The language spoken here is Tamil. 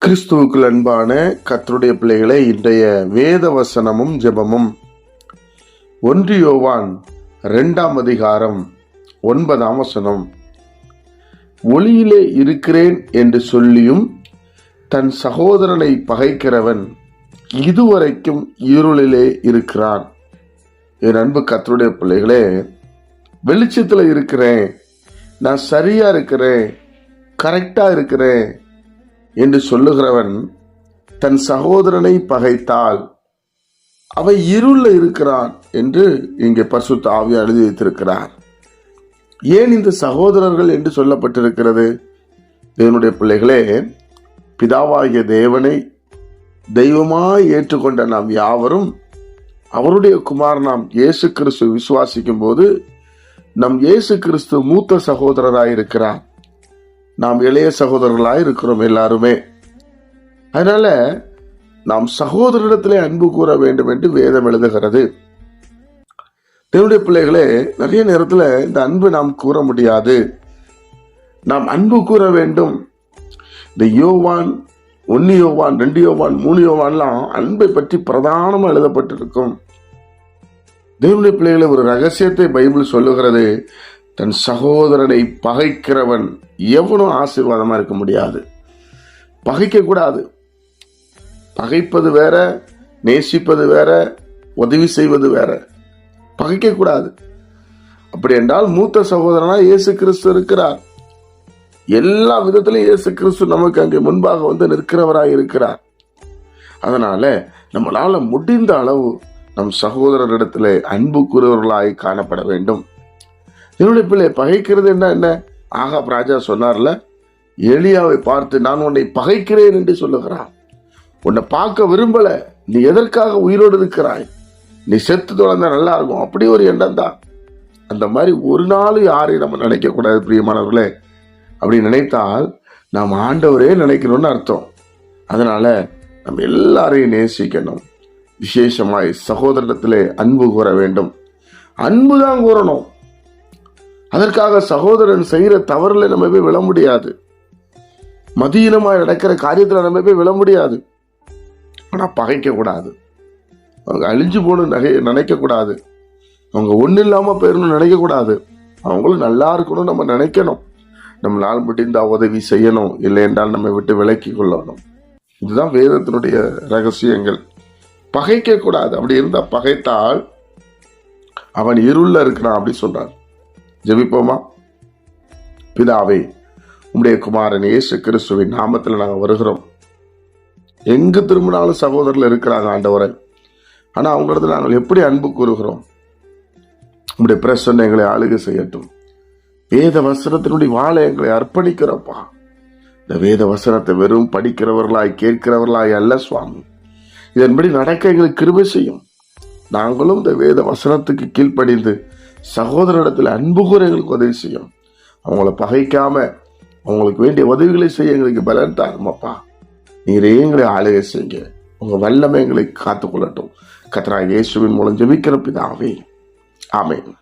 கிறிஸ்துவுக்குள் அன்பான கர்த்தருடைய பிள்ளைகளே, இன்றைய வேத வசனமும் ஜெபமும் 1 யோவான் 2 அதிகாரம் 9 வசனம். ஒளியிலே இருக்கிறேன் என்று சொல்லியும் தன் சகோதரனை பகைக்கிறவன் இதுவரைக்கும் இருளிலே இருக்கிறான். என் அன்பு கர்த்தருடைய பிள்ளைகளே, வெளிச்சத்துல இருக்கிறேன், நான் சரியா இருக்கிறேன், கரெக்டா இருக்கிறேன் என்று சொல்லுகிறவன் தன் சகோதரனை பகைத்தால் அவன் இருள இருக்கிறான் என்று இங்கே பரிசுத்த ஆவியார் எழுதி வைத்திருக்கிறார். ஏன் இந்த சகோதரர்கள் என்று சொல்லப்பட்டிருக்கிறது? தேவனுடைய பிள்ளைகளே, பிதாவாகிய தேவனை தெய்வமாய் ஏற்றுக்கொண்ட நாம் யாவரும் அவருடைய குமாரனாம் இயேசு கிறிஸ்து விசுவாசிக்கும் போது நம் இயேசு கிறிஸ்து மூத்த சகோதரராய் இருக்கிறார், நாம் இளைய சகோதரர்களாய் இருக்கிறோம் எல்லாருமே. அதனால நாம் சகோதரிடத்திலே அன்பு கூற வேண்டும் என்று வேதம் எழுதுகிறது. தேவனுடைய பிள்ளைகளே, நிறைய நேரத்தில் இந்த அன்பு நாம் கூற முடியாது. நாம் அன்பு கூற வேண்டும். இந்த யோவான் 1 யோவான் 2 யோவான் 3 யோவான்லாம் அன்பை பற்றி பிரதானமாக எழுதப்பட்டிருக்கும். தேவனுடைய பிள்ளைகளை, ஒரு ரகசியத்தை பைபிள் சொல்லுகிறது. தன் சகோதரனை பகைக்கிறவன் எவனும் ஆசீர்வாதமா இருக்க முடியாது. பகைக்க கூடாது. பகைப்பது வேற, நேசிப்பது வேற, உதவி செய்வது வேற. பகைக்க கூடாது. அப்படி என்றால் மூத்த சகோதரனா இயேசு கிறிஸ்து இருக்கிறார். எல்லா விதத்திலும் இயேசு கிறிஸ்து நமக்கு அங்கே முன்பாக வந்து நிற்கிறவராய் இருக்கிறார். அதனால நம்மளால முடிந்த அளவு நம் சகோதரரிடத்திலே அன்பு கூறுவர்களாய் காணப்பட வேண்டும். என்னுடைய பிள்ளை, பகைக்கிறது என்ன? ஆகாப் ராஜா சொன்னார்ல, எலியாவை பார்த்து நான் உன்னை பகைக்கிறேன் என்று சொல்லுகிறான். உன்னை பார்க்க விரும்பல, நீ எதற்காக உயிரோடு இருக்கிறாய், நீ செத்து தொலைந்தா நல்லா இருக்கும், அப்படி ஒரு எண்ணம் தான். அந்த மாதிரி ஒரு நாள் யாரையும் நம்ம நினைக்க கூடாது பிரியமானவர்களே. அப்படி நினைத்தால் நாம் ஆண்டவரே நினைக்கணும்னு அர்த்தம். அதனால நம்ம எல்லாரையும் நேசிக்கணும். விசேஷமாய் சகோதரத்திலே அன்பு கூற வேண்டும். அன்பு தான் கூறணும். அதற்காக சகோதரன் செய்கிற தவறுல நம்ம போய் விழ முடியாது. மதியீனமாய் நடக்கிற காரியத்துல நம்ம போய் விழ முடியாது. ஆனா பகைக்க கூடாது. அவங்க அழிஞ்சு போகணும் நினைக்க கூடாது. அவங்க ஒண்ணு இல்லாம போயிடணும் நினைக்க கூடாது. அவங்களும் நல்லா இருக்கணும் நம்ம நினைக்கணும். நம்மளால் முடிந்த உதவி செய்யணும். இல்லை என்றால் நம்ம விட்டு விலக்கி கொள்ளணும். இதுதான் வேதத்தினுடைய ரகசியங்கள். பகைக்க கூடாது. அப்படி இருந்தா பகைத்தால் அவன் இருள்ல இருக்கிறான் அப்படி சொல்றான். ஜெபிப்போமா? பிதாவே, உம்முடைய குமாரன் இயேசு கிறிஸ்துவின் நாமத்தில் நாங்கள் வருகிறோம். எங்கு திரும்பினாலும் சகோதரர்கள் இருக்கிறாங்க ஆண்டவரை. ஆனா அவங்களிடத்துல நாங்கள் எப்படி அன்பு கூறுகிறோம்? உம்முடைய பிரசன்ன எங்களை ஆளுகை செய்யட்டும். வேத வசனத்தினுடைய வாழை எங்களை அர்ப்பணிக்கிறோம்ப்பா. இந்த வேத வசனத்தை வெறும் படிக்கிறவர்களாய் கேட்கிறவர்களாய் அல்ல சுவாமி, இதன்படி நடக்க எங்களுக்கு கிருபை செய்யும். நாங்களும் இந்த வேத வசனத்துக்கு கீழ்ப்படிந்து சகோதரிடத்தில் அன்பு கூற எங்களுக்கு உதவி செய்யும். அவங்கள பகைக்காம அவங்களுக்கு வேண்டிய உதவிகளை செய்ய எங்களுக்கு பலன் தாருமாப்பா. நீரே எங்களை ஆளுகை செய்யுங்க. உங்க வல்லமை எங்களை காத்துக்கொள்ளட்டும். கர்த்தராகிய இயேசுவின் மூலம் ஜெபிக்கிற பிதாவே, ஆமென்.